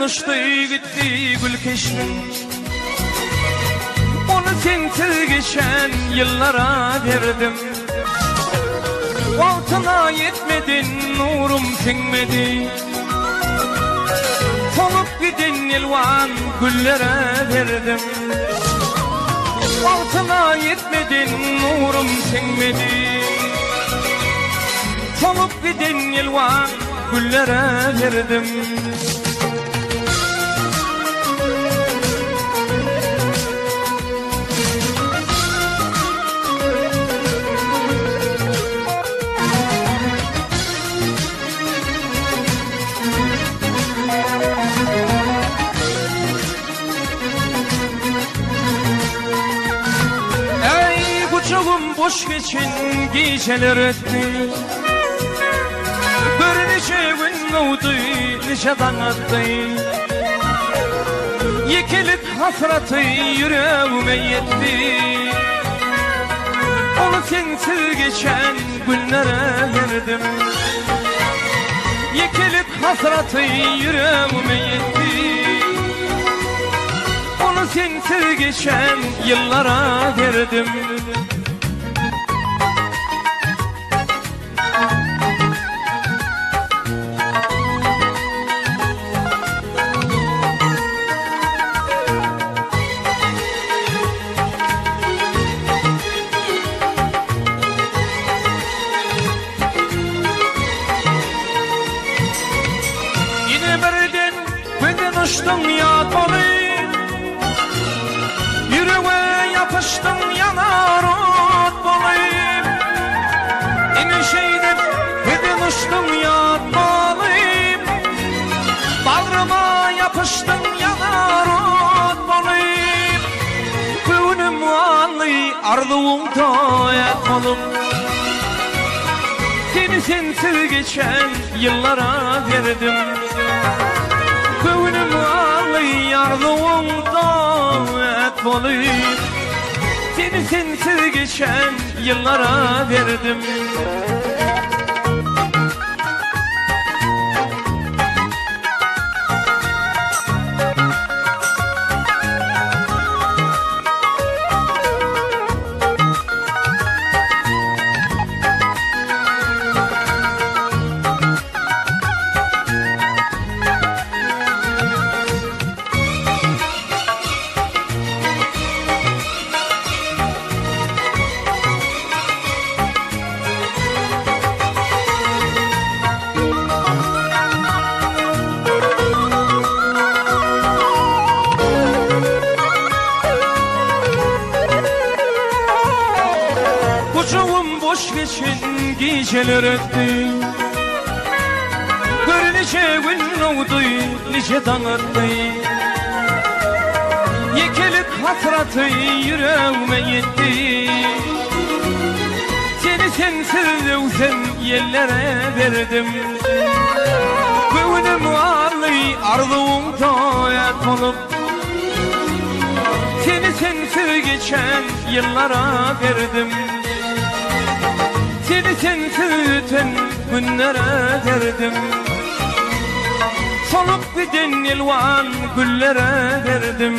Uçtu gitti gül keşfim, onu sensiz geçen yıllara verdim. Altına yetmedin, nurum sinmedi. Solup gidin yılvan güllere verdim. Altına yetmedin, nurum sinmedi. Solup gidin yılvan güllere verdim. Boş geçin geceler etti, bir nice gün oldu, nice danattı. Yekilip hasratı yüreğime yetti. Onu sensiz geçen günlere verdim. Yekilip hasratı yüreğime yetti. Onu sensiz geçen yıllara verdim. Uçtum ya kolayım, yüreğe yapıştım yanar ot bolayım. İnişeydim birden uçtum ya kolayım, bağrıma yapıştım yanar ot bolayım. Kuyunum anlı arzuğum toyat kolum, seni sensiz geçen yıllara verdim. Köyünüm ağlı arzuğumda et olayım, seni sensiz geçen yıllara verdim. Boş geçin geceler etti, bir nice gün oldu, nice dağıttı. Yekilip hasratı yüreğime yetti. Seni sensiz özlem yerlere verdim. Köyünüm ağlı arzuğum toyat olup, seni sensiz geçen yıllara verdim. Seni sensiz öten günlere verdim. Solup gidin yılvan güllere verdim.